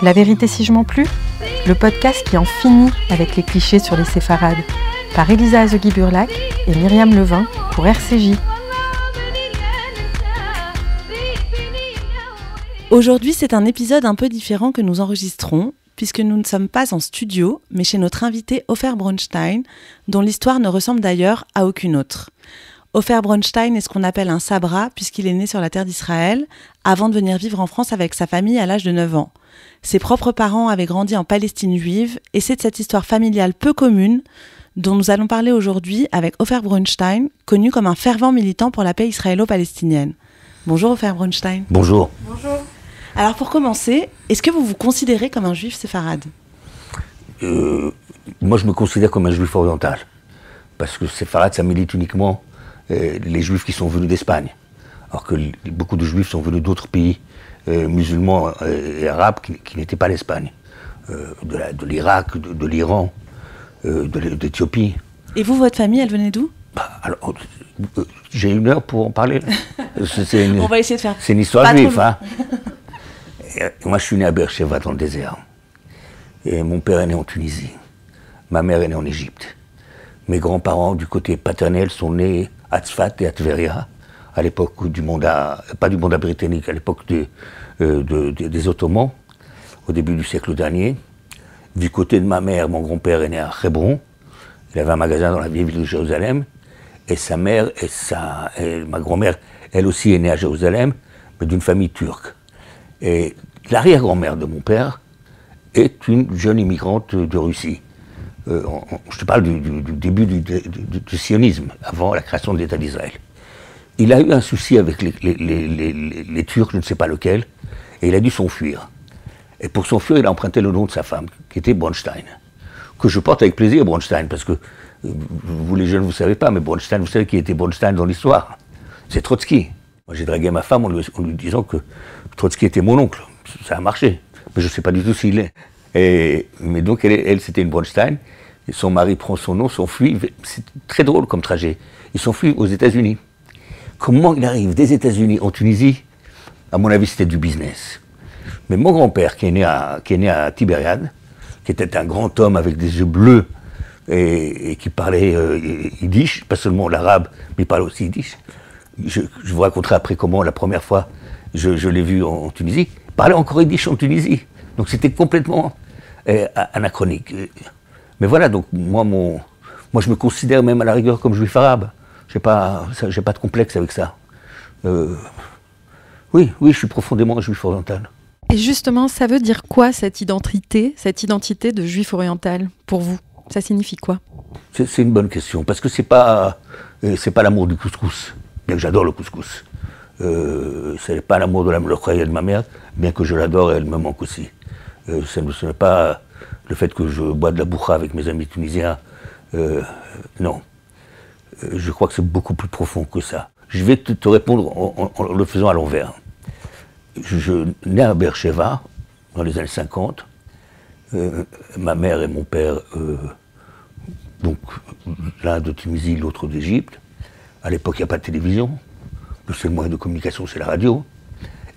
La vérité si je m'en plus, le podcast qui en finit avec les clichés sur les séfarades, par Elisa Azegui-Burlac et Myriam Levin pour RCJ. Aujourd'hui, c'est un épisode un peu différent que nous enregistrons, puisque nous ne sommes pas en studio, mais chez notre invité Ofer Bronstein, dont l'histoire ne ressemble d'ailleurs à aucune autre. Ofer Bronstein est ce qu'on appelle un sabra, puisqu'il est né sur la terre d'Israël, avant de venir vivre en France avec sa famille à l'âge de 9 ans. Ses propres parents avaient grandi en Palestine juive, et c'est de cette histoire familiale peu commune dont nous allons parler aujourd'hui avec Ofer Bronstein, connu comme un fervent militant pour la paix israélo-palestinienne. Bonjour Ofer Bronstein. Bonjour. Bonjour. Alors pour commencer, est-ce que vous vous considérez comme un juif séfarade ? Moi je me considère comme un juif oriental, parce que séfarade ça milite uniquement les juifs qui sont venus d'Espagne, alors que beaucoup de juifs sont venus d'autres pays musulmans et arabes qui n'étaient pas l'Espagne, de l'Irak, de l'Iran, d'Éthiopie. Et vous, votre famille, elle venait d'où ? Alors, j'ai une heure pour en parler. On va essayer de faire. C'est une histoire juive, hein. Moi, je suis né à Beersheva, dans le désert. Et mon père est né en Tunisie. Ma mère est née en Égypte. Mes grands-parents, du côté paternel, sont nés à Tzfat et à Tveria, à l'époque du mandat, pas du mandat britannique, à l'époque des Ottomans, au début du siècle dernier. Du côté de ma mère, mon grand-père est né à Hébron. Il avait un magasin dans la vieille ville de Jérusalem. Et sa mère et ma grand-mère, elle aussi est née à Jérusalem, mais d'une famille turque. Et l'arrière-grand-mère de mon père est une jeune immigrante de Russie. Je te parle du début du sionisme, avant la création de l'État d'Israël. Il a eu un souci avec les Turcs, je ne sais pas lequel, et il a dû s'enfuir. Et pour s'enfuir, il a emprunté le nom de sa femme, qui était Bronstein, que je porte avec plaisir, Bronstein, parce que vous les jeunes, vous ne savez pas, mais Bronstein, vous savez qui était Bronstein dans l'histoire ? C'est Trotsky. Moi, j'ai dragué ma femme en lui disant que Trotsky était mon oncle. Ça a marché, mais je ne sais pas du tout s'il est. Mais donc, elle c'était une Bronstein, et son mari prend son nom, s'enfuit. C'est très drôle comme trajet. Ils s'enfuient aux États-Unis. Comment il arrive des États-Unis en Tunisie ? À mon avis, c'était du business. Mais mon grand-père, qui est né à Tibériade, qui était un grand homme avec des yeux bleus et qui parlait yiddish, pas seulement l'arabe, mais il parlait aussi yiddish. Je vous raconterai après comment, la première fois, je l'ai vu en Tunisie, il parlait encore yiddish en Tunisie. Donc c'était complètement anachronique. Mais voilà, donc moi je me considère même à la rigueur comme juif arabe. J'ai pas de complexe avec ça. Oui, je suis profondément juif oriental. Et justement, ça veut dire quoi cette identité de juif oriental pour vous ? Ça signifie quoi ? C'est une bonne question, parce que c'est pas l'amour du couscous, bien que j'adore le couscous. C'est pas l'amour de la molokhaya de ma mère, bien que je l'adore et elle me manque aussi. Ce n'est pas le fait que je bois de la boukha avec mes amis tunisiens. Non. Je crois que c'est beaucoup plus profond que ça. Je vais te répondre en le faisant à l'envers. Je nais à Beersheva, dans les années 50. Ma mère et mon père, donc l'un de Tunisie, l'autre d'Égypte. À l'époque, il n'y a pas de télévision. Le seul moyen de communication, c'est la radio.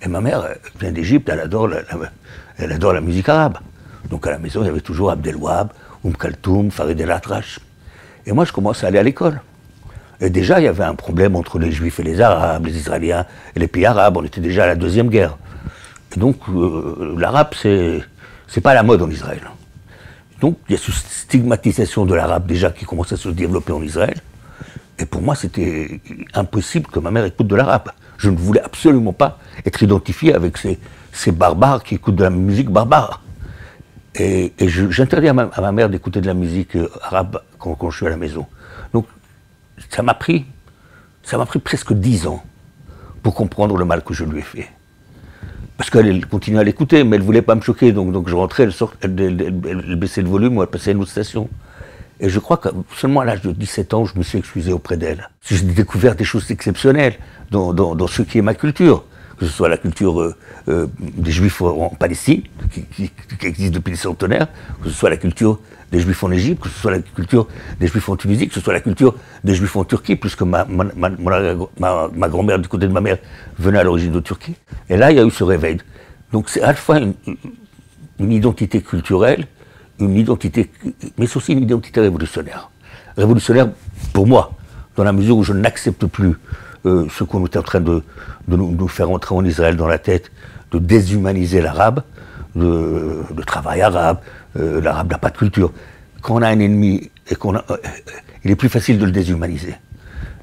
Et ma mère vient d'Égypte, elle adore la musique arabe. Donc à la maison, il y avait toujours Abdelwahab, Kaltoum, Farid El Atrash. Et moi, je commence à aller à l'école. Et déjà, il y avait un problème entre les Juifs et les Arabes, les Israéliens et les pays arabes. On était déjà à la Deuxième Guerre. Et donc, l'arabe, c'est pas la mode en Israël. Donc, il y a cette stigmatisation de l'arabe déjà qui commence à se développer en Israël. Et pour moi, c'était impossible que ma mère écoute de l'arabe. Je ne voulais absolument pas être identifié avec ces barbares qui écoutent de la musique barbare. Et j'interdis à ma mère d'écouter de la musique arabe quand je suis à la maison. Donc, ça m'a pris presque 10 ans pour comprendre le mal que je lui ai fait. Parce qu'elle continuait à l'écouter, mais elle ne voulait pas me choquer. Donc je rentrais, elle baissait le volume, ou elle passait à une autre station. Et je crois que seulement à l'âge de 17 ans, je me suis excusé auprès d'elle. J'ai découvert des choses exceptionnelles dans ce qui est ma culture. Que ce soit la culture des Juifs en Palestine, qui existe depuis des centenaires, que ce soit la culture des Juifs en Égypte, que ce soit la culture des Juifs en Tunisie, que ce soit la culture des Juifs en Turquie, puisque ma grand-mère du côté de ma mère venait à l'origine de Turquie. Et là, il y a eu ce réveil. Donc c'est à la fois une identité culturelle, mais c'est aussi une identité révolutionnaire. Révolutionnaire pour moi, dans la mesure où je n'accepte plus ce qu'on est en train de nous faire entrer en Israël dans la tête, de déshumaniser l'arabe, le travail arabe, l'arabe n'a pas de culture. Quand on a un ennemi, il est plus facile de le déshumaniser.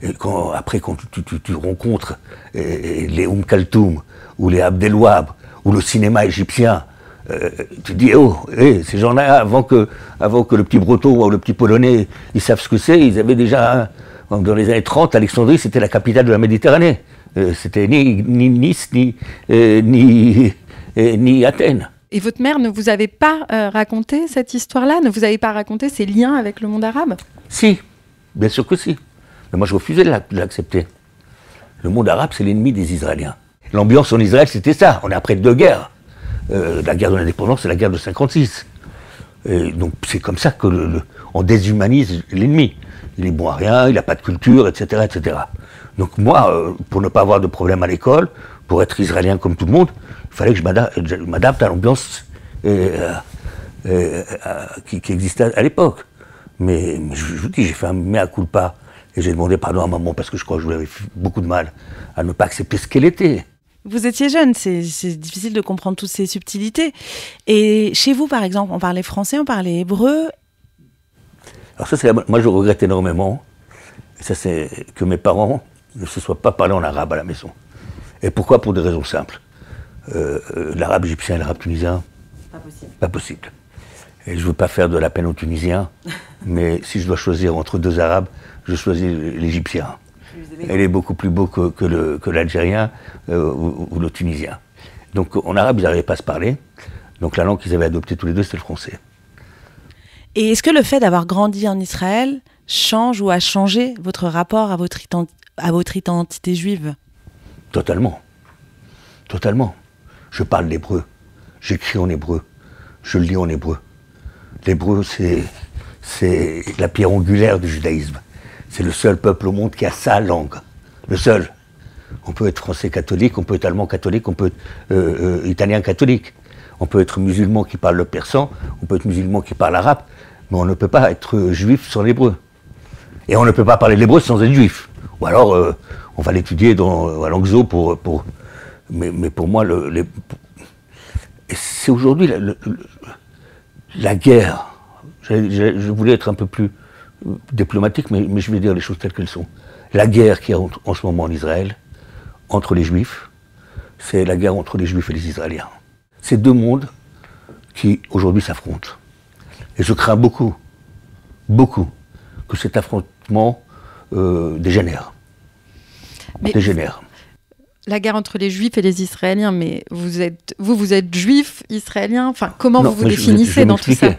Et quand tu rencontres les Kaltoum, ou les Abdelwahab, ou le cinéma égyptien, tu dis, ces gens-là, avant que le petit breton ou le petit polonais, ils savent ce que c'est, ils avaient déjà, dans les années 30, Alexandrie, c'était la capitale de la Méditerranée. C'était ni Nice, ni Athènes. Et votre mère ne vous avait pas raconté cette histoire-là? Ne vous avez pas raconté ces liens avec le monde arabe? Si, bien sûr que si. Mais moi, je refusais de l'accepter. Le monde arabe, c'est l'ennemi des Israéliens. L'ambiance en Israël, c'était ça. On est après 2 guerres. La guerre de l'indépendance, c'est la guerre de 56. Et donc, c'est comme ça on déshumanise l'ennemi. Il est bon à rien, il n'a pas de culture, etc., etc. Donc moi, pour ne pas avoir de problème à l'école, pour être israélien comme tout le monde, il fallait que je m'adapte à l'ambiance qui existait à l'époque. Mais je vous dis, j'ai fait un mea culpa et j'ai demandé pardon à maman parce que je crois que je lui avais fait beaucoup de mal à ne pas accepter ce qu'elle était. Vous étiez jeune, c'est difficile de comprendre toutes ces subtilités. Et chez vous, par exemple, on parlait français, on parlait hébreu. Alors ça, moi je regrette énormément, ça c'est que mes parents ne se soient pas parlé en arabe à la maison. Et pourquoi? Pour des raisons simples. L'arabe égyptien et l'arabe tunisien, pas possible. Et je ne veux pas faire de la peine aux Tunisiens, mais si je dois choisir entre 2 arabes, je choisis l'égyptien. Il est beaucoup plus beau que l'algérien ou le tunisien. Donc en arabe, ils n'arrivaient pas à se parler. Donc la langue qu'ils avaient adoptée tous les 2, c'était le français. Et est-ce que le fait d'avoir grandi en Israël change ou a changé votre rapport à votre identité juive? Totalement. Totalement. Je parle l'hébreu. J'écris en hébreu. Je lis en hébreu. L'hébreu, c'est la pierre angulaire du judaïsme. C'est le seul peuple au monde qui a sa langue. Le seul. On peut être français catholique, on peut être allemand catholique, on peut être italien catholique. On peut être musulman qui parle le persan, on peut être musulman qui parle arabe, mais on ne peut pas être juif sans l'hébreu. Et on ne peut pas parler l'hébreu sans être juif. Ou alors, on va l'étudier à l'Angzo mais pour moi, c'est aujourd'hui la guerre. Je voulais être un peu plus diplomatique, mais je vais dire les choses telles qu'elles sont. La guerre qui est en ce moment en Israël, entre les Juifs, c'est la guerre entre les Juifs et les Israéliens. C'est 2 mondes qui, aujourd'hui, s'affrontent. Et je crains beaucoup que cet affrontement dégénère. La guerre entre les Juifs et les Israéliens, mais vous êtes juif, israélien, enfin, comment vous définissez dans tout ça?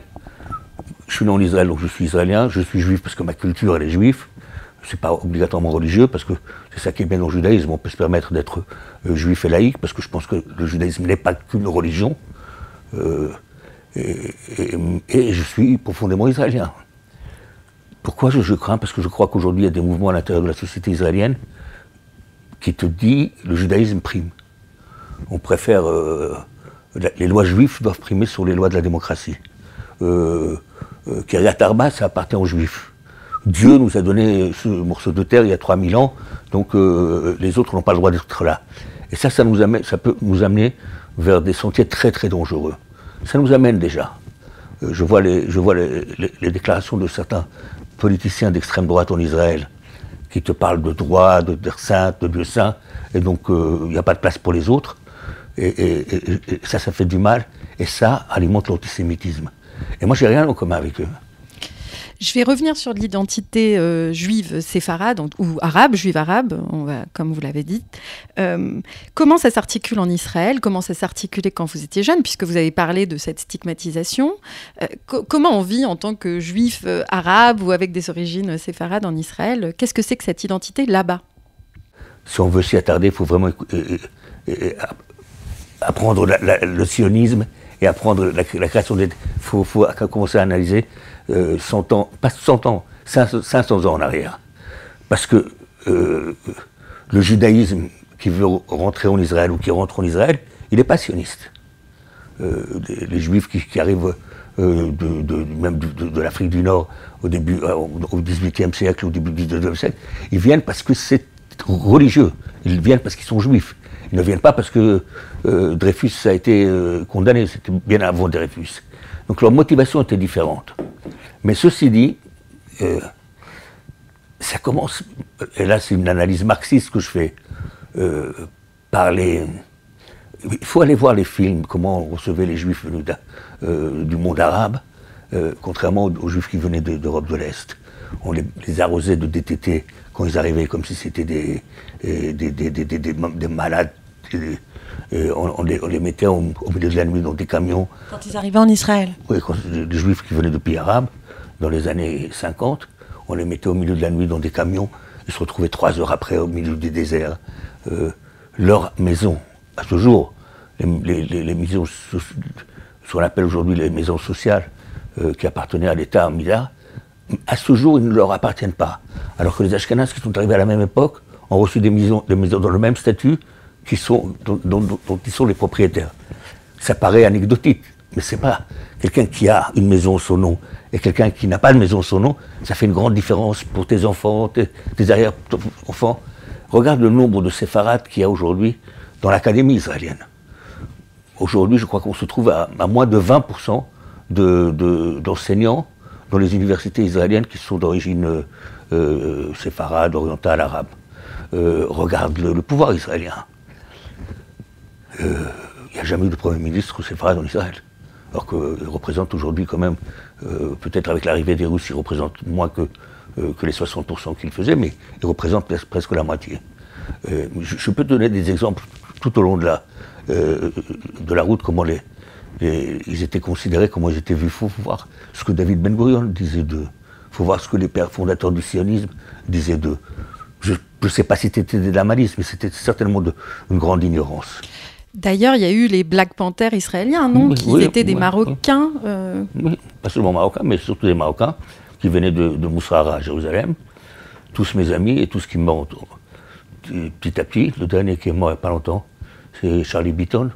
Je suis né en Israël, donc je suis israélien, je suis juif parce que ma culture, elle est juive. C'est pas obligatoirement religieux, parce que c'est ça qui est bien dans le judaïsme. On peut se permettre d'être juif et laïque, parce que je pense que le judaïsme n'est pas qu'une religion. Et je suis profondément israélien. Pourquoi je crains? Parce que je crois qu'aujourd'hui, il y a des mouvements à l'intérieur de la société israélienne qui te disent le judaïsme prime. On préfère... les lois juives doivent primer sur les lois de la démocratie. Kiryat Arba, ça appartient aux Juifs. Dieu nous a donné ce morceau de terre il y a 3000 ans, donc les autres n'ont pas le droit d'être là. Et ça peut nous amener vers des sentiers très très dangereux. Ça nous amène déjà. Je vois les déclarations de certains politiciens d'extrême droite en Israël qui te parlent de droit, de terre sainte, de Dieu saint, et donc il n'y a pas de place pour les autres. Et ça fait du mal, et ça alimente l'antisémitisme. Et moi, j'ai rien en commun avec eux. Je vais revenir sur l'identité juive séfarade, ou arabe, juive arabe, comme vous l'avez dit. Comment ça s'articule en Israël? Comment ça s'articulait quand vous étiez jeune, puisque vous avez parlé de cette stigmatisation? Comment on vit en tant que juif arabe ou avec des origines séfarades en Israël? Qu'est-ce que c'est que cette identité là-bas? Si on veut s'y attarder, il faut vraiment apprendre le sionisme et apprendre la création des... Il faut commencer à analyser 100 ans, pas 100 ans, 500 ans en arrière. Parce que le judaïsme qui veut rentrer en Israël ou qui rentre en Israël, il n'est pas sioniste. les Juifs qui arrivent même de l'Afrique du Nord au XVIIIe siècle, au début du XIXe siècle, ils viennent parce que c'est religieux, ils viennent parce qu'ils sont juifs. Ils ne viennent pas parce que Dreyfus a été condamné, c'était bien avant Dreyfus. Donc leur motivation était différente. Mais ceci dit, ça commence, et là c'est une analyse marxiste que je fais, il faut aller voir les films, comment on recevait les Juifs venus du monde arabe, contrairement aux Juifs qui venaient d'Europe de l'Est. On les arrosait de DTT quand ils arrivaient, comme si c'était des malades. On les mettait au milieu de la nuit dans des camions. Quand ils arrivaient en Israël? Oui, quand les Juifs qui venaient de pays arabes, dans les années 50, on les mettait au milieu de la nuit dans des camions. Ils se retrouvaient 3 heures après au milieu des déserts. Leur maison, à ce jour, les maisons, ce qu'on appelle aujourd'hui les maisons sociales, qui appartenaient à l'État Mida, à ce jour, ils ne leur appartiennent pas. Alors que les Ashkénazes qui sont arrivés à la même époque ont reçu des maisons dans le même statut dont ils sont les propriétaires. Ça paraît anecdotique, mais c'est pas quelqu'un qui a une maison au son nom et quelqu'un qui n'a pas de maison au son nom, ça fait une grande différence pour tes enfants, tes arrière-enfants. Regarde le nombre de séfarades qu'il y a aujourd'hui dans l'académie israélienne. Aujourd'hui, je crois qu'on se trouve à moins de 20% d'enseignants dans les universités israéliennes qui sont d'origine séfarade, orientale, arabe. Regarde le pouvoir israélien. Il n'y a jamais eu de Premier ministre séfarade en Israël. Alors qu'il représente aujourd'hui quand même, peut-être avec l'arrivée des Russes, il représente moins que les 60% qu'il faisait, mais il représente presque la moitié. Je peux te donner des exemples tout au long de la route, comment ils étaient considérés, comment ils étaient vus. Il faut voir ce que David Ben Gurion disait d'eux. Il faut voir ce que les pères fondateurs du sionisme disaient d'eux. Je ne sais pas si c'était de l'amalisme, mais c'était certainement une grande ignorance. D'ailleurs, il y a eu les Black Panthers israéliens, non? Qui étaient des Marocains. Oui, pas seulement Marocains, mais surtout des Marocains qui venaient de Moussara à Jérusalem. Tous mes amis et tous qui me mentent. Petit à petit, le dernier qui est mort il n'y a pas longtemps, c'est Charlie Beaton,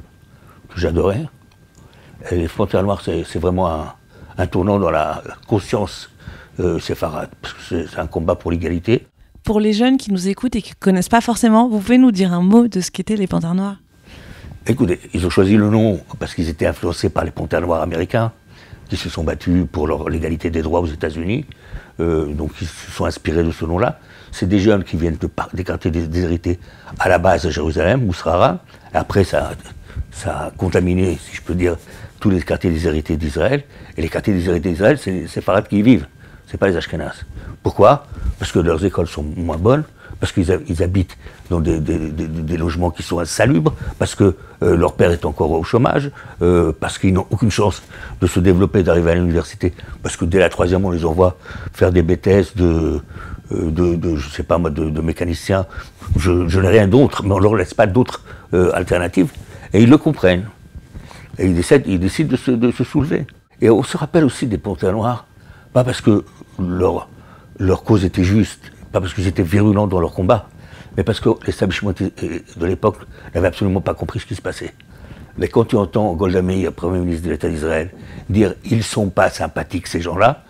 que j'adorais. Et les Panthères Noirs, c'est vraiment un tournant dans la conscience séfarade, parce que c'est un combat pour l'égalité. Pour les jeunes qui nous écoutent et qui ne connaissent pas forcément, vous pouvez nous dire un mot de ce qu'étaient les Panthères Noirs? Écoutez, ils ont choisi le nom parce qu'ils étaient influencés par les Panthères Noirs américains, qui se sont battus pour l'égalité des droits aux États-Unis. Donc ils se sont inspirés de ce nom-là. C'est des jeunes qui viennent des quartiers déshérités à la base à Jérusalem, Mousrara. Après, ça a contaminé, si je peux dire, tous les quartiers déshérités d'Israël. Et les quartiers déshérités d'Israël, c'est les séfarades qui y vivent. Ce n'est pas les Ashkénazes. Pourquoi? Parce que leurs écoles sont moins bonnes, parce qu'ils habitent dans des logements qui sont insalubres, parce que leur père est encore au chômage, parce qu'ils n'ont aucune chance de se développer, d'arriver à l'université, parce que dès la 3e, on les envoie faire des BTS de mécanicien. Je n'ai rien d'autre, mais on ne leur laisse pas d'autres alternatives. Et ils le comprennent. Et ils décident de se soulever. Et on se rappelle aussi des Panthères Noirs, pas parce que leur cause était juste, pas parce qu'ils étaient virulents dans leur combat, mais parce que l'establishment de l'époque n'avait absolument pas compris ce qui se passait. Mais quand tu entends Golda Meir, Premier ministre de l'État d'Israël, dire « ils ne sont pas sympathiques ces gens-là »,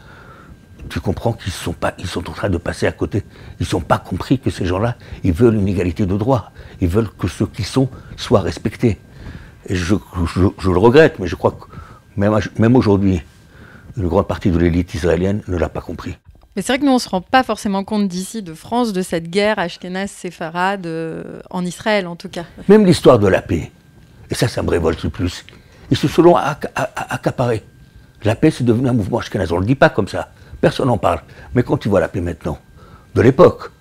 tu comprends qu'ils sont en train de passer à côté. Ils n'ont pas compris que ces gens-là, ils veulent une égalité de droits. Ils veulent que ceux qui sont soient respectés. Et je le regrette, mais je crois que même aujourd'hui, une grande partie de l'élite israélienne ne l'a pas compris. Mais c'est vrai que nous, on ne se rend pas forcément compte d'ici, de France, de cette guerre ashkénaze-séfarade, en Israël en tout cas. Même l'histoire de la paix, et ça me révolte le plus, ils se sont accaparés. La paix, c'est devenu un mouvement ashkénaze. On ne le dit pas comme ça, personne n'en parle. Mais quand tu vois la paix maintenant, de l'époque,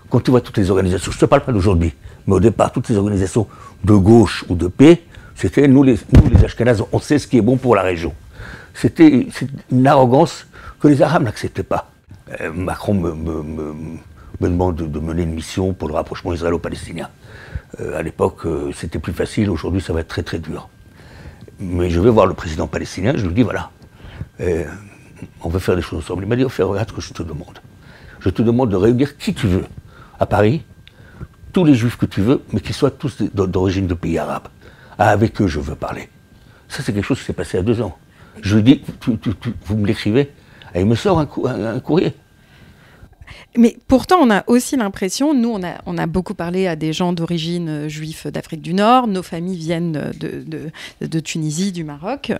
quand tu vois toutes les organisations, je ne te parle pas d'aujourd'hui, mais au départ, toutes les organisations de gauche ou de paix, c'était nous les ashkénazes, on sait ce qui est bon pour la région. C'était une arrogance que les Arabes n'acceptaient pas. Macron me demande de mener une mission pour le rapprochement israélo-palestinien. À l'époque, c'était plus facile, aujourd'hui ça va être très très dur. Mais je vais voir le président palestinien, je lui dis voilà, on veut faire des choses ensemble. Il m'a dit regarde ce que je te demande. Je te demande de réunir qui tu veux à Paris, tous les juifs que tu veux, mais qu'ils soient tous d'origine de pays arabes. Avec eux je veux parler. Ça, c'est quelque chose qui s'est passé il y a 2 ans. Je lui dis, vous me l'écrivez, et il me sort un courrier. Mais pourtant, on a aussi l'impression, nous, on a beaucoup parlé à des gens d'origine juifs d'Afrique du Nord, nos familles viennent de Tunisie, du Maroc,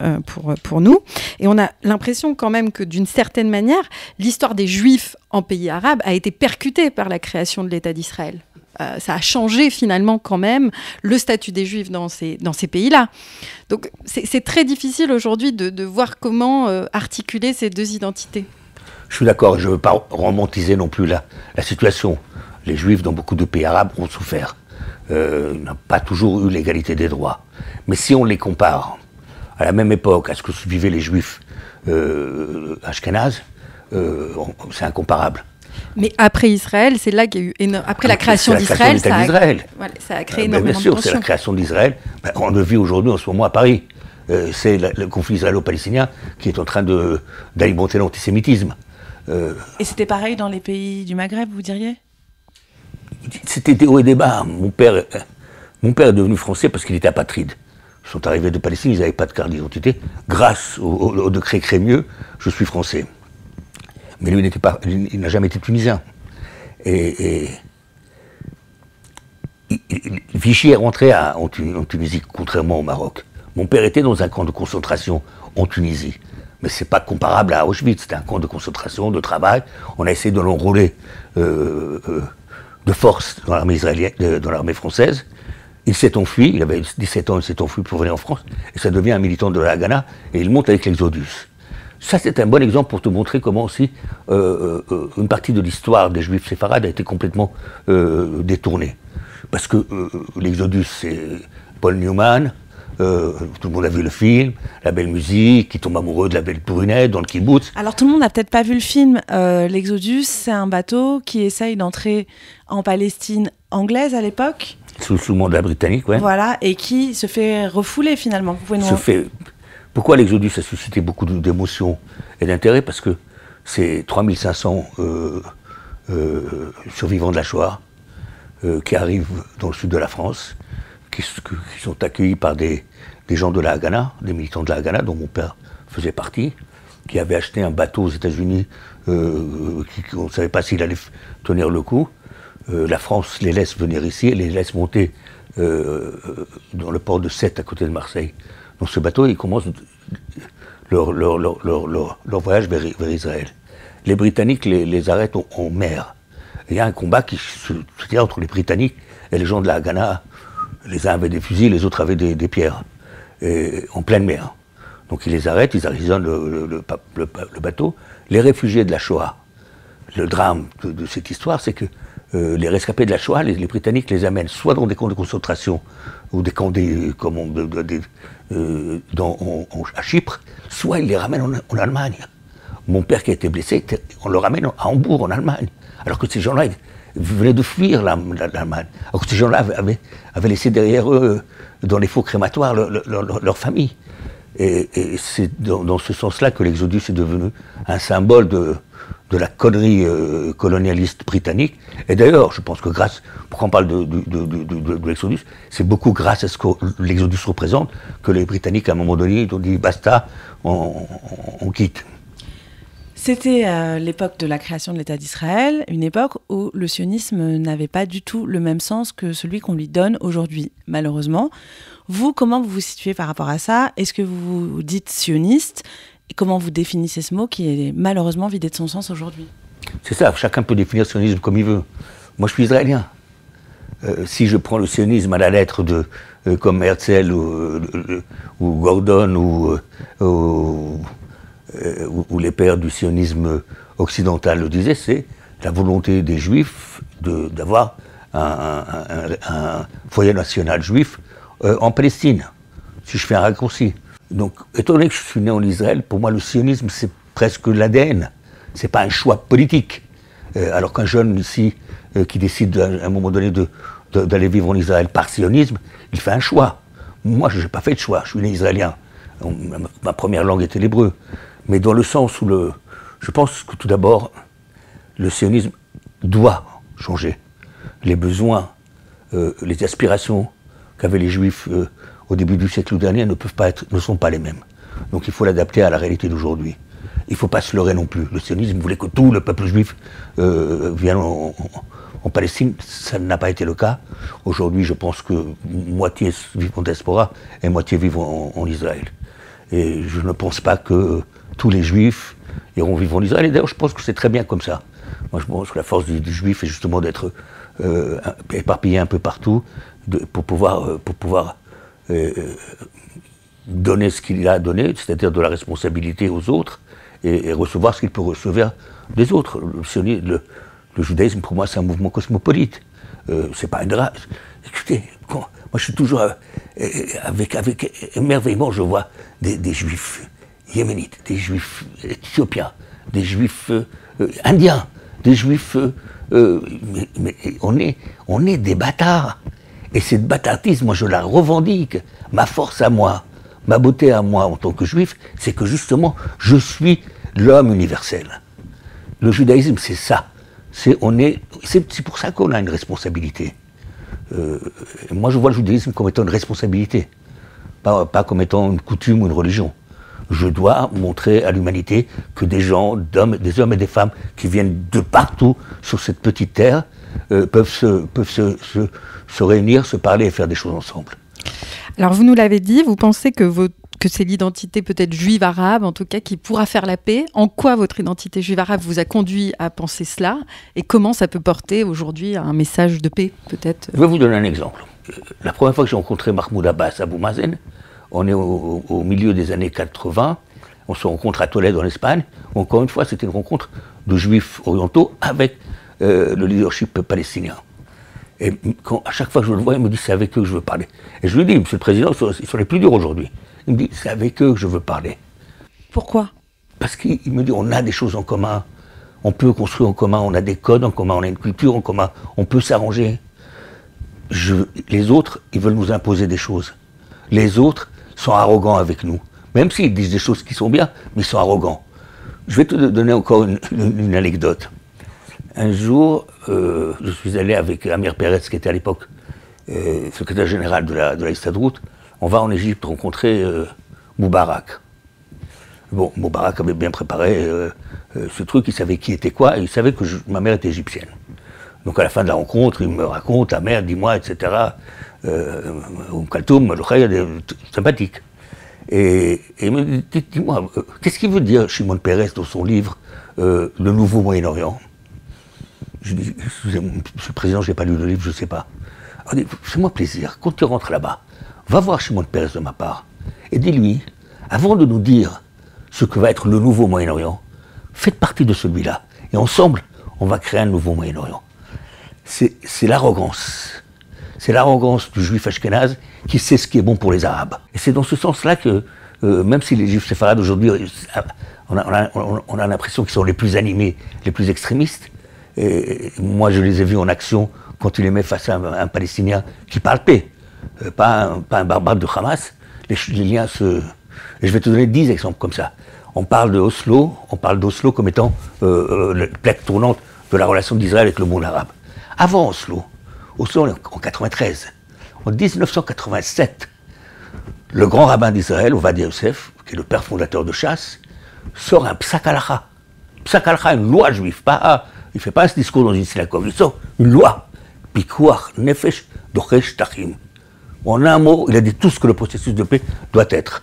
pour nous, et on a l'impression quand même que d'une certaine manière, l'histoire des Juifs en pays arabes a été percutée par la création de l'État d'Israël. Ça a changé finalement quand même le statut des Juifs dans ces pays-là. Donc c'est très difficile aujourd'hui de voir comment articuler ces deux identités. Je suis d'accord, je ne veux pas romantiser non plus la situation. Les Juifs dans beaucoup de pays arabes ont souffert, n'ont pas toujours eu l'égalité des droits. Mais si on les compare à la même époque à ce que vivaient les Juifs ashkénazes, c'est incomparable. Mais après Israël, c'est là qu'il y a eu après la création d'Israël, ça a créé énormément de tensions. Bien sûr, c'est la création d'Israël. On le vit aujourd'hui en ce moment à Paris. C'est le conflit israélo-palestinien qui est en train d'alimenter l'antisémitisme. Et c'était pareil dans les pays du Maghreb, vous diriez? C'était des hauts et des bas. Mon père est devenu français parce qu'il était apatride. Ils sont arrivés de Palestine, ils n'avaient pas de carte d'identité. Grâce au décret Crémieux, je suis français. Mais lui, il n'a jamais été tunisien. Et Vichy est rentré en Tunisie, contrairement au Maroc. Mon père était dans un camp de concentration en Tunisie. Mais ce n'est pas comparable à Auschwitz, c'était un camp de concentration, de travail. On a essayé de l'enrôler de force dans l'armée israélienne, dans l'armée française. Il s'est enfui, il avait 17 ans, il s'est enfui pour venir en France. Et ça devient un militant de la Haganah, et il monte avec l'Exodus. Ça, c'est un bon exemple pour te montrer comment aussi une partie de l'histoire des Juifs séfarades a été complètement détournée. Parce que l'Exodus, c'est Paul Newman, tout le monde a vu le film, la belle musique, qui tombe amoureux de la belle brunette dans le kibbutz. Alors tout le monde n'a peut-être pas vu le film. L'Exodus, c'est un bateau qui essaye d'entrer en Palestine anglaise à l'époque. Sous le mandat britannique, oui. Voilà, et qui se fait refouler finalement. Vous pouvez Pourquoi l'Exodus a suscité beaucoup d'émotions et d'intérêt? Parce que c'est 3500 survivants de la Shoah qui arrivent dans le sud de la France, qui sont accueillis par des gens de la Haganah, des militants de la Haganah, dont mon père faisait partie, qui avaient acheté un bateau aux États-Unis, on ne savait pas s'il allait tenir le coup. La France les laisse venir ici et les laisse monter dans le port de Sète, à côté de Marseille. Dans ce bateau, ils commencent leur voyage vers Israël. Les Britanniques les arrêtent en mer. Il y a un combat qui se tient entre les Britanniques et les gens de la Haganah. Les uns avaient des fusils, les autres avaient des pierres, en pleine mer. Donc ils les arrêtent, ils arrisonnent le bateau. Les réfugiés de la Shoah, le drame de cette histoire, c'est que les rescapés de la Shoah, les Britanniques les amènent soit dans des camps de concentration, ou des camps à Chypre, soit ils les ramènent en Allemagne. Mon père qui a été blessé, on le ramène à Hambourg, en Allemagne. Alors que ces gens-là venaient de fuir l'Allemagne. Alors que ces gens-là avaient laissé derrière eux, dans les faux crématoires, leur famille. Et c'est dans ce sens-là que l'Exodus est devenu un symbole de la connerie colonialiste britannique. Et d'ailleurs, je pense que pourquoi on parle de l'Exodus, c'est beaucoup grâce à ce que l'Exodus représente que les Britanniques, à un moment donné, ont dit basta, on quitte. C'était l'époque de la création de l'État d'Israël, une époque où le sionisme n'avait pas du tout le même sens que celui qu'on lui donne aujourd'hui, malheureusement. Vous, comment vous vous situez par rapport à ça? Est-ce que vous vous dites sioniste? Et comment vous définissez ce mot qui est malheureusement vidé de son sens aujourd'hui? C'est ça, chacun peut définir le sionisme comme il veut. Moi, je suis israélien. Si je prends le sionisme à la lettre comme Herzl ou Gordon ou les pères du sionisme occidental le disaient, c'est la volonté des Juifs d'avoir un foyer national juif en Palestine, si je fais un raccourci. Donc, étant donné que je suis né en Israël, pour moi, le sionisme, c'est presque l'ADN. C'est pas un choix politique. Alors qu'un jeune ici, qui décide à un moment donné d'aller vivre en Israël par sionisme, il fait un choix. Moi, je n'ai pas fait de choix. Je suis né israélien. Ma première langue était l'hébreu. Mais dans le sens où je pense que tout d'abord, le sionisme doit changer. Les besoins, les aspirations qu'avaient les Juifs au début du siècle dernier ne sont pas les mêmes. Donc il faut l'adapter à la réalité d'aujourd'hui. Il ne faut pas se leurrer non plus. Le sionisme voulait que tout le peuple juif vienne en Palestine. Ça n'a pas été le cas. Aujourd'hui, je pense que moitié vivent en diaspora et moitié vivent en Israël. Et je ne pense pas que tous les juifs iront vivre en Israël. Et d'ailleurs, je pense que c'est très bien comme ça. Moi, je pense que la force du juif est justement d'être éparpillé un peu partout pour pouvoir donner ce qu'il a à donner, c'est-à-dire de la responsabilité aux autres et recevoir ce qu'il peut recevoir des autres. Le judaïsme, pour moi, c'est un mouvement cosmopolite. C'est pas une race. Écoutez, moi, je suis toujours avec émerveillement, je vois des juifs yéménites, des juifs éthiopiens, des juifs indiens, des juifs. Mais on est des bâtards. Et cette bâtardise, moi, je la revendique. Ma force à moi, ma beauté à moi en tant que juif, c'est que justement, je suis l'homme universel. Le judaïsme, c'est ça. C'est pour ça qu'on a une responsabilité. Moi, je vois le judaïsme comme étant une responsabilité, pas comme étant une coutume ou une religion. Je dois montrer à l'humanité que des hommes et des femmes qui viennent de partout sur cette petite terre peuvent se réunir, se parler et faire des choses ensemble. Alors vous nous l'avez dit, vous pensez que c'est l'identité peut-être juive arabe, en tout cas, qui pourra faire la paix. En quoi votre identité juive arabe vous a conduit à penser cela? Et comment ça peut porter aujourd'hui un message de paix, peut-être? Je vais vous donner un exemple. La première fois que j'ai rencontré Mahmoud Abbas à Abou Mazen, on est au milieu des années 80, on se rencontre à Tolède en Espagne. Encore une fois, c'était une rencontre de juifs orientaux avec le leadership palestinien. Et à chaque fois que je le vois, il me dit c'est avec eux que je veux parler. Et je lui dis, monsieur le président, ils sont les plus durs aujourd'hui. Il me dit c'est avec eux que je veux parler. Pourquoi? Parce qu'il me dit on a des choses en commun, on peut construire en commun, on a des codes en commun, on a une culture en commun, on peut s'arranger. Les autres, ils veulent nous imposer des choses. Les autres sont arrogants avec nous. Même s'ils disent des choses qui sont bien, mais ils sont arrogants. Je vais te donner encore une anecdote. Un jour, je suis allé avec Amir Peretz, qui était à l'époque secrétaire général de la Histadrout. On va en Égypte rencontrer Moubarak. Bon, Moubarak avait bien préparé ce truc, il savait qui était quoi, et il savait que ma mère était égyptienne. Donc à la fin de la rencontre, il me raconte, ta mère, dis-moi, etc. Kaltoum, sympathique. Et il me dit, dis-moi, qu'est-ce qu'il veut dire Shimon Peres dans son livre Le Nouveau Moyen-Orient? Je dis, excusez-moi, monsieur le président, je n'ai pas lu le livre, je ne sais pas. Alors, fais-moi plaisir, quand tu rentres là-bas, va voir Shimon Peres de ma part, et dis-lui, avant de nous dire ce que va être le nouveau Moyen-Orient, faites partie de celui-là, et ensemble, on va créer un nouveau Moyen-Orient. C'est l'arrogance. C'est l'arrogance du juif ashkénaze qui sait ce qui est bon pour les Arabes. Et c'est dans ce sens-là que, même si les juifs séfarades aujourd'hui, on a l'impression qu'ils sont les plus animés, les plus extrémistes, et moi je les ai vus en action quand ils les mettent face à un Palestinien qui parle paix, pas un barbare de Hamas, les liens se... Et je vais te donner 10 exemples comme ça. On parle d'Oslo comme étant la plaque tournante de la relation d'Israël avec le monde arabe. Avant Oslo, on est en 93. En 1987, le grand rabbin d'Israël, Ovadia Yosef, qui est le père fondateur de Chasse, sort un psak halakha. Psak halakha, une loi juive. Il ne fait pas ce discours dans une synagogue, il sort une loi. Pikuach nefesh dochesh tachim. En un mot, il a dit tout ce que le processus de paix doit être.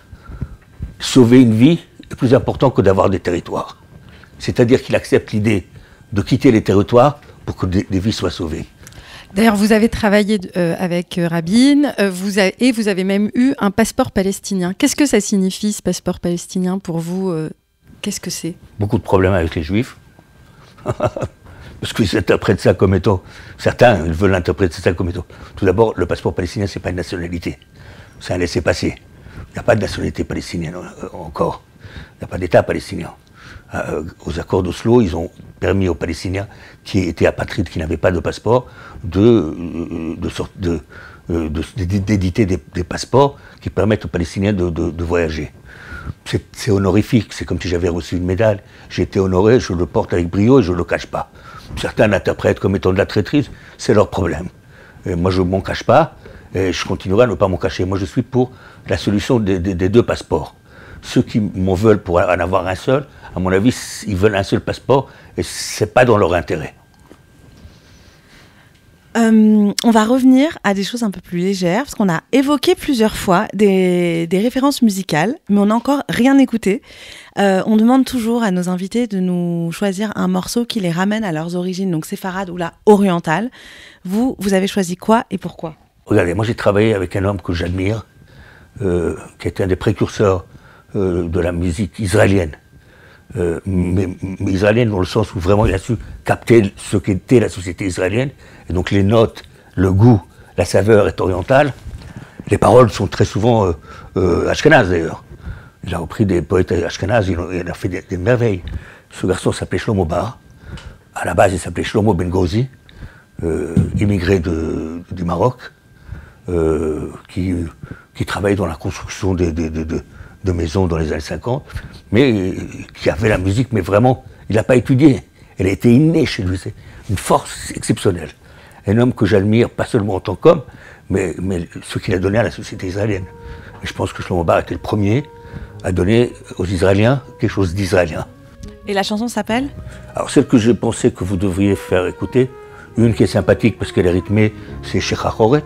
Sauver une vie est plus important que d'avoir des territoires. C'est-à-dire qu'il accepte l'idée de quitter les territoires pour que des vies soient sauvées. D'ailleurs, vous avez travaillé avec Rabin, vous avez même eu un passeport palestinien. Qu'est-ce que ça signifie, ce passeport palestinien, pour vous? Qu'est-ce que c'est? Beaucoup de problèmes avec les Juifs. Parce qu'ils interprètent ça comme étant... Certains veulent interpréter ça comme étant... Tout d'abord, le passeport palestinien, ce n'est pas une nationalité. C'est un laissez-passer. Il n'y a pas de nationalité palestinienne encore. Il n'y a pas d'État palestinien. Aux accords d'Oslo, ils ont permis aux Palestiniens qui étaient apatrides, qui n'avaient pas de passeport, d'éditer des passeports qui permettent aux Palestiniens de voyager. C'est honorifique, c'est comme si j'avais reçu une médaille. J'ai été honoré, je le porte avec brio et je ne le cache pas. Certains l'interprètent comme étant de la traîtrise, c'est leur problème. Et moi, je ne m'en cache pas. Et je continuerai à ne pas m'en cacher. Moi, je suis pour la solution des deux passeports. Ceux qui m'en veulent pour en avoir un seul, à mon avis, ils veulent un seul passeport et c'est pas dans leur intérêt. On va revenir à des choses un peu plus légères, parce qu'on a évoqué plusieurs fois des références musicales, mais on n'a encore rien écouté. On demande toujours à nos invités de nous choisir un morceau qui les ramène à leurs origines, donc séfarade ou la orientale. Vous avez choisi quoi et pourquoi ? Regardez, moi j'ai travaillé avec un homme que j'admire, qui était un des précurseurs de la musique israélienne. Mais israélienne dans le sens où vraiment il a su capter ce qu'était la société israélienne, et donc les notes, le goût, la saveur est orientale. Les paroles sont très souvent ashkénazes d'ailleurs. Il a repris des poètes ashkénazes, il a fait des merveilles. Ce garçon s'appelait Shlomo Bar. À la base il s'appelait Shlomo Ben Gauzi, immigré du Maroc, qui travaillait dans la construction de maisons dans les années 50, mais qui avait la musique, mais vraiment, il n'a pas étudié. Elle a été innée chez lui, c'est une force exceptionnelle. Un homme que j'admire, pas seulement en tant qu'homme, mais ce qu'il a donné à la société israélienne. Et je pense que Shlomo Bar était le premier à donner aux Israéliens quelque chose d'israélien. Et la chanson s'appelle ? Alors celle que je pensais que vous devriez faire écouter, une qui est sympathique parce qu'elle est rythmée, c'est Shechachoret.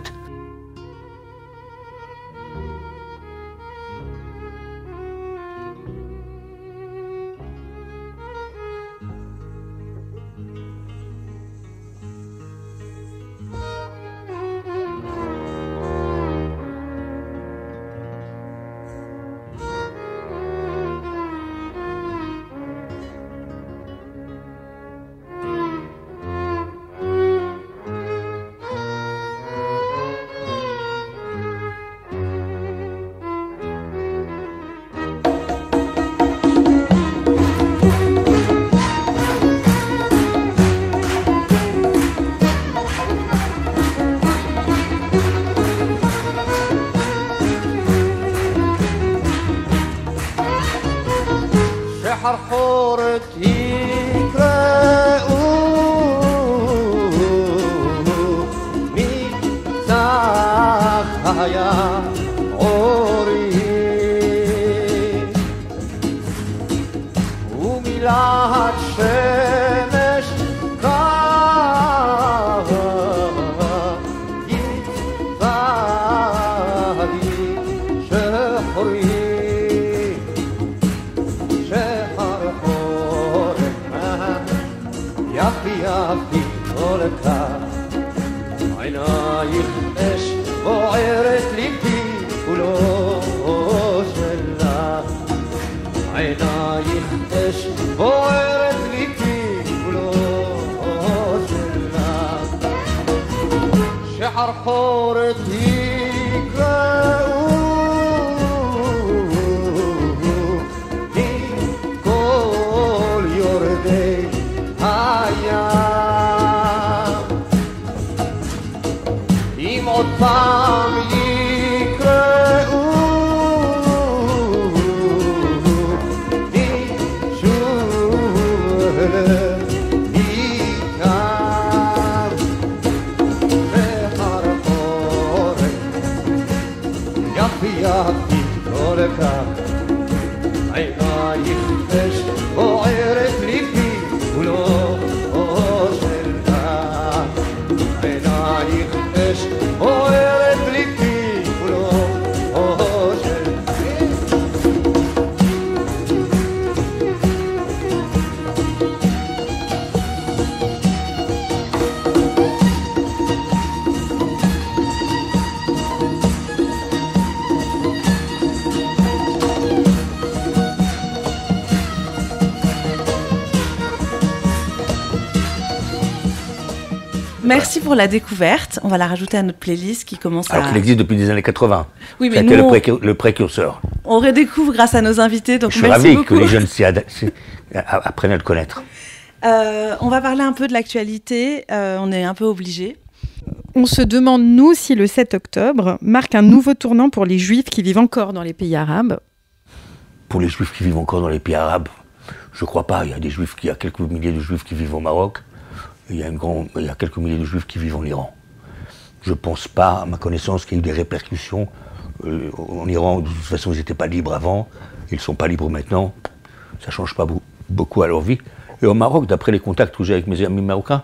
Merci pour la découverte. On va la rajouter à notre playlist qui commence Alors qu'il existe depuis les années 80. Oui, mais c'était le précurseur. On redécouvre grâce à nos invités. Donc je suis ravi que les jeunes apprennent à le connaître. On va parler un peu de l'actualité. On est un peu obligés. On se demande, nous, si le 7 octobre marque un nouveau tournant pour les Juifs qui vivent encore dans les pays arabes. Pour les Juifs qui vivent encore dans les pays arabes, je ne crois pas. Il y a quelques milliers de Juifs qui vivent au Maroc. Il y a quelques milliers de Juifs qui vivent en Iran. je ne pense pas, à ma connaissance, qu'il y ait eu des répercussions. En Iran, de toute façon, ils n'étaient pas libres avant, ils ne sont pas libres maintenant. Ça ne change pas beaucoup à leur vie. Et au Maroc, d'après les contacts que j'ai avec mes amis marocains,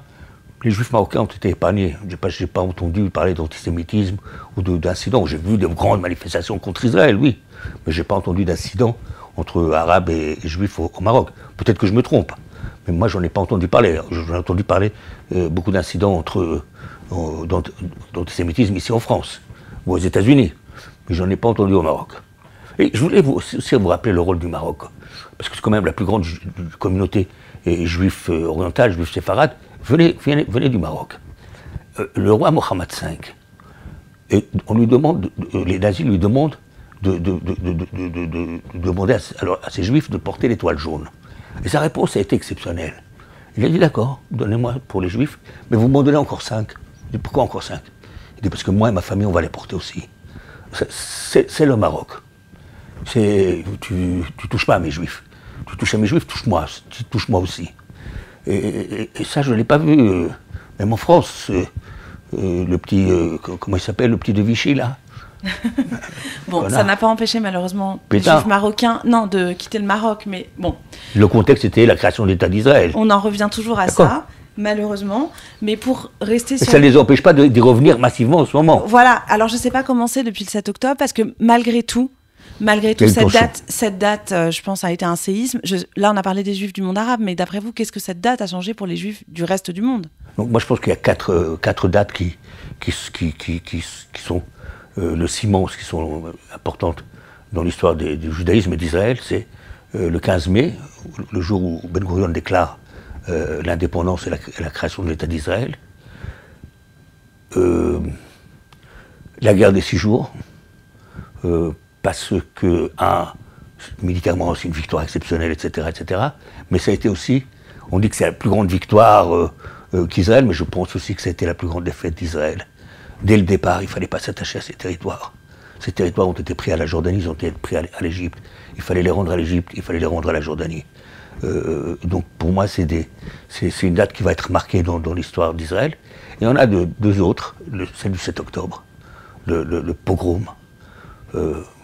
les juifs marocains ont été épargnés. Je n'ai pas entendu parler d'antisémitisme ou d'incidents. J'ai vu de grandes manifestations contre Israël, oui, mais je n'ai pas entendu d'incidents entre arabes et juifs au Maroc. Peut-être que je me trompe, mais moi, je n'en ai pas entendu parler. J'en ai entendu parler beaucoup d'incidents d'antisémitisme ici en France ou aux États-Unis, mais je n'en ai pas entendu au Maroc. Et je voulais aussi vous rappeler le rôle du Maroc, parce que c'est quand même la plus grande communauté juive orientale, juive séfarade, venez du Maroc. Le roi Mohammed V, on lui demande, les nazis lui demandent de demander à ces juifs de porter l'étoile jaune. Et sa réponse a été exceptionnelle. Il a dit d'accord, donnez-moi pour les juifs, mais vous m'en donnez encore 5. Il dit pourquoi encore 5? Il dit parce que moi et ma famille, on va les porter aussi. C'est le Maroc. Tu touches pas à mes juifs. Tu touches à mes juifs, touche-moi aussi. Et ça, je ne l'ai pas vu. Même en France, le petit, comment il s'appelle, le petit de Vichy, là. Bon, voilà. Ça n'a pas empêché malheureusement Pétain. Les juifs marocains de quitter le Maroc, mais bon. Le contexte était la création de l'État d'Israël. On en revient toujours à ça, malheureusement, mais pour rester sur... Ça ne les empêche pas d'y revenir massivement en ce moment. Voilà, alors je ne sais pas comment c'est depuis le 7 octobre, parce que malgré tout, cette date, je pense, a été un séisme. Là, on a parlé des juifs du monde arabe, mais d'après vous, qu'est-ce que cette date a changé pour les juifs du reste du monde? Donc moi, je pense qu'il y a quatre dates qui sont le ciment, qui sont importantes dans l'histoire du judaïsme et d'Israël. C'est le 15 mai, le jour où Ben Gurion déclare l'indépendance et la création de l'État d'Israël. La guerre des 6 jours, parce que, militairement, c'est une victoire exceptionnelle, etc., etc. Mais ça a été aussi, on dit que c'est la plus grande victoire qu'Israël, mais je pense aussi que ça a été la plus grande défaite d'Israël. Dès le départ, il ne fallait pas s'attacher à ces territoires. Ces territoires ont été pris à la Jordanie, ils ont été pris à l'Égypte. Il fallait les rendre à l'Égypte, il fallait les rendre à la Jordanie. Donc pour moi, c'est une date qui va être marquée dans l'histoire d'Israël. Et on a deux autres, celle du 7 octobre, le pogrom.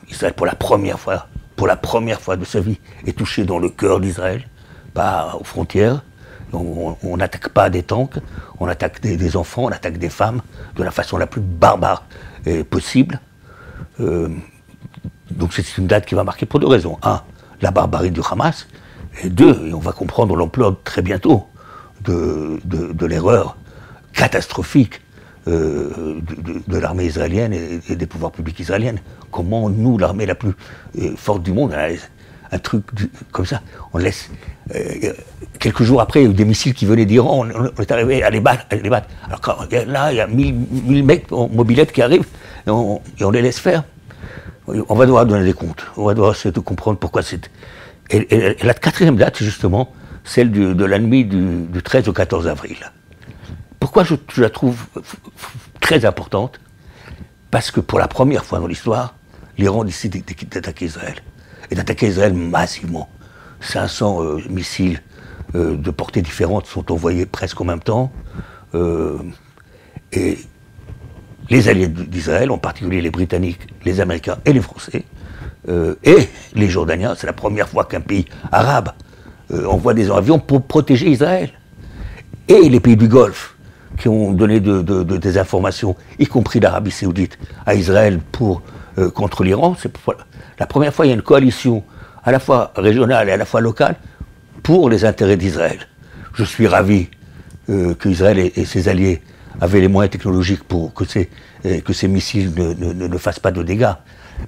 Israël, pour la première fois de sa vie, est touché dans le cœur d'Israël, pas aux frontières. On n'attaque pas des tanks, on attaque des enfants, on attaque des femmes de la façon la plus barbare possible. Donc c'est une date qui va marquer pour 2 raisons. 1, la barbarie du Hamas, et 2, et on va comprendre l'ampleur très bientôt de l'erreur catastrophique de l'armée israélienne et des pouvoirs publics israéliens. Comment nous, l'armée la plus forte du monde, un truc comme ça, on laisse... quelques jours après, il y a eu des missiles qui venaient d'Iran, on est arrivé à les battre. Alors là, il y a 1000 mecs en mobilette qui arrivent, et on les laisse faire. On va devoir donner des comptes, on va devoir essayer de comprendre pourquoi c'est... Et la 4e date, justement, celle de la nuit du 13 au 14 avril. Pourquoi je la trouve très importante? Parce que pour la première fois dans l'histoire, l'Iran décide d'attaquer Israël. Et d'attaquer Israël massivement. 500 missiles de portées différentes sont envoyés presque en même temps. Et les alliés d'Israël, en particulier les Britanniques, les Américains et les Français, et les Jordaniens, c'est la première fois qu'un pays arabe envoie des avions pour protéger Israël. Et les pays du Golfe, qui ont donné des informations, y compris l'Arabie Saoudite, à Israël contre l'Iran. C'est la première fois qu'il y a une coalition à la fois régionale et à la fois locale pour les intérêts d'Israël. Je suis ravi qu'Israël et ses alliés avaient les moyens technologiques pour que ces missiles ne fassent pas de dégâts.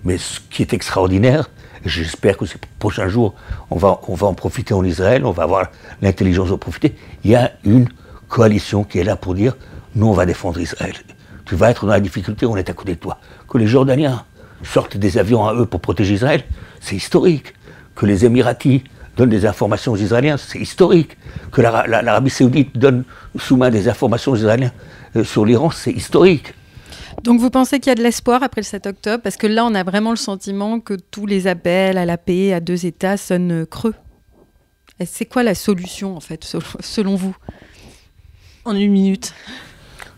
Mais ce qui est extraordinaire, et j'espère que ces prochains jours, on va en profiter en Israël, on va avoir l'intelligence d'en profiter, il y a une coalition qui est là pour dire « nous, on va défendre Israël. Tu vas être dans la difficulté, on est à côté de toi. » Que les Jordaniens sortent des avions à eux pour protéger Israël, c'est historique. Que les Émiratis donnent des informations aux Israéliens, c'est historique. Que l'Arabie Saoudite donne sous main des informations aux Israéliens sur l'Iran, c'est historique. Donc vous pensez qu'il y a de l'espoir après le 7 octobre? Parce que là, on a vraiment le sentiment que tous les appels à la paix, à 2 États, sonnent creux. Et c'est quoi la solution, en fait, selon vous? En 1 minute.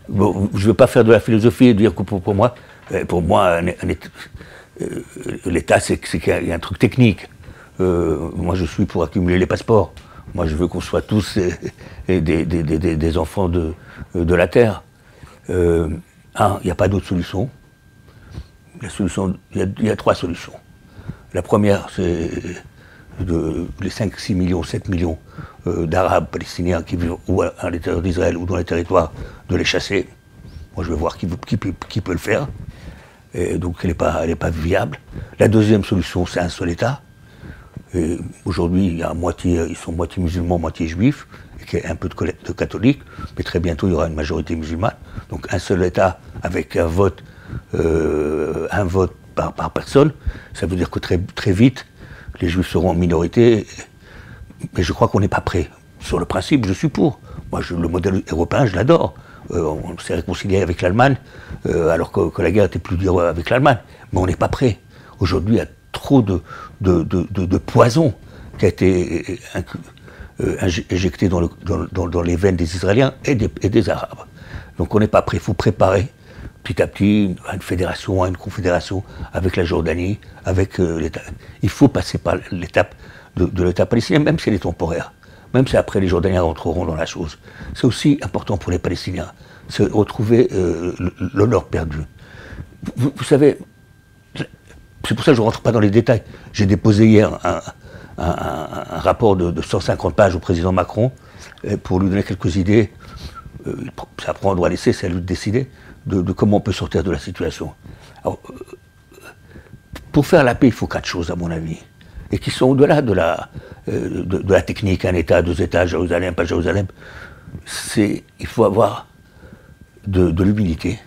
Bon, je ne veux pas faire de la philosophie et dire que pour moi, l'État, c'est qu'il y a un truc technique. Moi, je suis pour accumuler les passeports. Moi, je veux qu'on soit tous des enfants de la terre. Il n'y a pas d'autre solution. Il y a 3 solutions. La première, c'est les 5, 6 millions, 7 millions d'Arabes palestiniens qui vivent ou à l'intérieur d'Israël ou dans les territoires, de les chasser. Moi, je veux voir qui peut le faire. Et donc, elle n'est pas viable. La deuxième solution, c'est un seul État. Et aujourd'hui, ils sont moitié musulmans, moitié juifs, et qu'il y a un peu de catholiques, mais très bientôt, il y aura une majorité musulmane. Donc, un seul État avec un vote par personne, ça veut dire que très vite, les juifs seront en minorité. Mais je crois qu'on n'est pas prêt. Sur le principe, je suis pour. Moi, le modèle européen, je l'adore. On s'est réconcilié avec l'Allemagne, alors que la guerre était plus dure avec l'Allemagne. Mais on n'est pas prêt. Aujourd'hui, il y a trop de poison qui a été injecté dans les veines des Israéliens et des Arabes. Donc on n'est pas prêt. Il faut préparer petit à petit à une fédération, à une confédération avec la Jordanie, avec l'État. Il faut passer par l'étape de l'État palestinien, même si elle est temporaire. Même si après les Jordaniens rentreront dans la chose. C'est aussi important pour les Palestiniens. C'est retrouver l'honneur perdu. Vous savez, c'est pour ça que je ne rentre pas dans les détails. J'ai déposé hier un rapport de 150 pages au président Macron pour lui donner quelques idées. Ça prend, on doit laisser, c'est à lui de décider de comment on peut sortir de la situation. Alors, pour faire la paix, il faut 4 choses, à mon avis, et qui sont au-delà de la technique, un État, 2 États, Jérusalem, pas Jérusalem. Il faut avoir de l'humilité.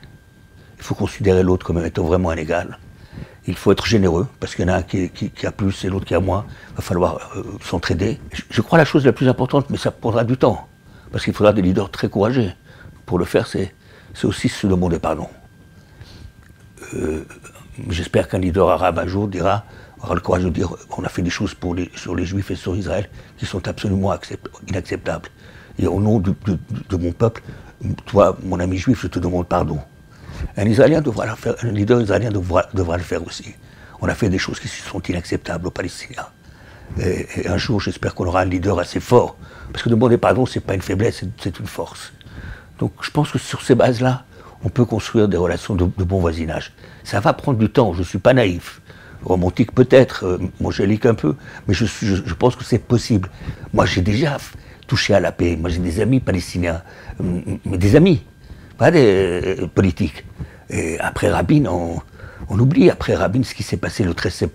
Il faut considérer l'autre comme étant vraiment un égal. Il faut être généreux, parce qu'il y en a un qui a plus et l'autre qui a moins. Il va falloir s'entraider. Je crois la chose la plus importante, mais ça prendra du temps. Parce qu'il faudra des leaders très courageux. Pour le faire, c'est aussi se demander pardon. J'espère qu'un leader arabe un jour aura le courage de dire qu'on a fait des choses sur les Juifs et sur Israël qui sont absolument inacceptables. Et au nom de mon peuple, toi, mon ami juif, je te demande pardon. Un leader israélien devra le faire aussi. On a fait des choses qui sont inacceptables aux Palestiniens. Et un jour, j'espère qu'on aura un leader assez fort. Parce que demander pardon, ce n'est pas une faiblesse, c'est une force. Donc je pense que sur ces bases-là, on peut construire des relations de bon voisinage. Ça va prendre du temps, je ne suis pas naïf. Romantique peut-être, mongélique un peu, mais je pense que c'est possible. Moi, j'ai déjà touché à la paix. Moi, j'ai des amis palestiniens, mais des amis, pas des politiques. Et après Rabin, on oublie, après Rabin, ce qui s'est passé le 13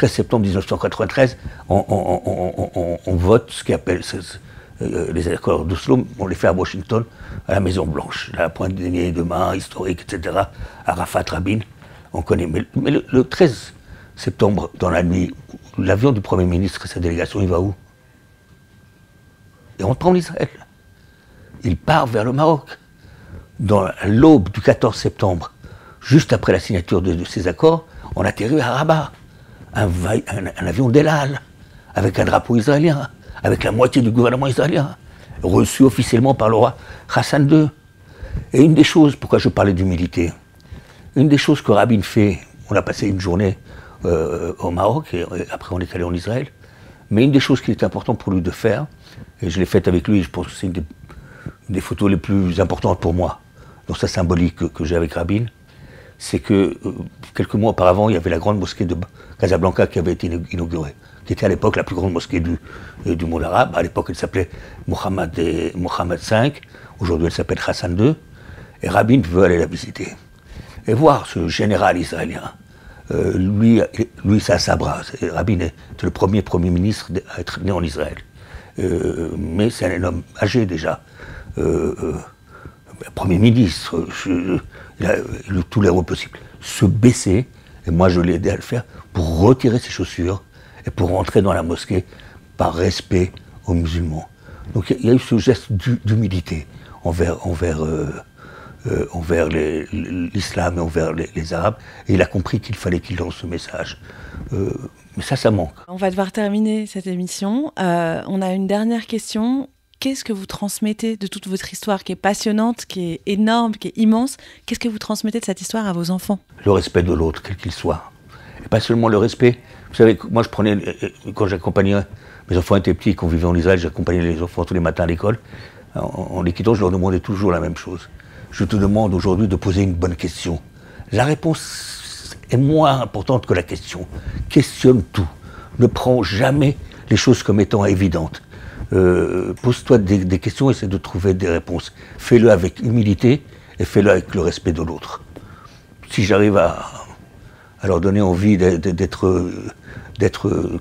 septembre 1993, on vote ce qu'on appelle les accords d'Oslo, on les fait à Washington, à la Maison Blanche, à la pointe des liens de main, historique, etc., Arafat, Rabin, on connaît. Mais le 13 septembre, dans la nuit, l'avion du Premier ministre et sa délégation, il va où? Il rentre pas en Israël. Il part vers le Maroc. Dans l'aube du 14 septembre, juste après la signature de ces accords, on atterrit à Rabat. Un avion d'El Al, avec un drapeau israélien, avec la moitié du gouvernement israélien, reçu officiellement par le roi Hassan II. Et une des choses, pourquoi je parlais d'humilité, une des choses que Rabin fait, on a passé une journée au Maroc, et après on est allé en Israël, mais une des choses qu'il est important pour lui de faire, et je l'ai faite avec lui, je pense que c'est une des photos les plus importantes pour moi, dans sa symbolique que j'ai avec Rabin, c'est que quelques mois auparavant, il y avait la grande mosquée de Casablanca qui avait été inaugurée, qui était à l'époque la plus grande mosquée du monde arabe. À l'époque, elle s'appelait Mohammed V, aujourd'hui elle s'appelle Hassan II, et Rabin veut aller la visiter. Et voir ce général israélien, lui c'est à Sabra, Rabin est le premier ministre à être né en Israël. Mais c'est un homme âgé déjà, Premier ministre, il a eu tous les rôles possibles, se baisser, et moi je l'ai aidé à le faire, pour retirer ses chaussures et pour rentrer dans la mosquée par respect aux musulmans. Donc il y a eu ce geste d'humilité envers l'islam et envers les Arabes, et il a compris qu'il fallait qu'il lance ce message. Mais ça manque. On va devoir terminer cette émission. On a une dernière question. qu'est-ce que vous transmettez de toute votre histoire qui est passionnante, qui est énorme, qui est immense? Qu'est-ce que vous transmettez de cette histoire à vos enfants? Le respect de l'autre, quel qu'il soit. Et pas seulement le respect. Vous savez, moi, quand j'accompagnais, mes enfants étaient petits, qu'on vivait en Israël, j'accompagnais les enfants tous les matins à l'école. En les quittant, je leur demandais toujours la même chose. Je te demande aujourd'hui de poser une bonne question. La réponse est moins importante que la question. Questionne tout. Ne prends jamais les choses comme étant évidentes. Pose-toi des questions, essaie de trouver des réponses. Fais-le avec humilité et fais-le avec le respect de l'autre. Si j'arrive à leur donner envie d'être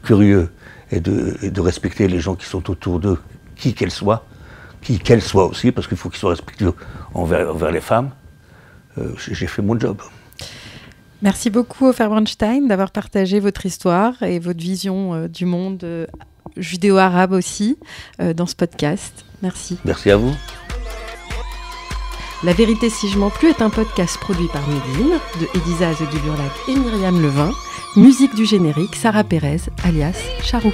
curieux et de respecter les gens qui sont autour d'eux, qui qu'elles soient aussi, parce qu'il faut qu'ils soient respectueux envers les femmes, j'ai fait mon job. Merci beaucoup, Ofer Bronstein, d'avoir partagé votre histoire et votre vision du monde judéo-arabe aussi dans ce podcast. Merci. Merci à vous. La vérité si je m'en plus est un podcast produit par Médine, de Ediza Azegui-Burlac et Myriam Levin. Musique du générique, Sarah Pérez, alias Charou.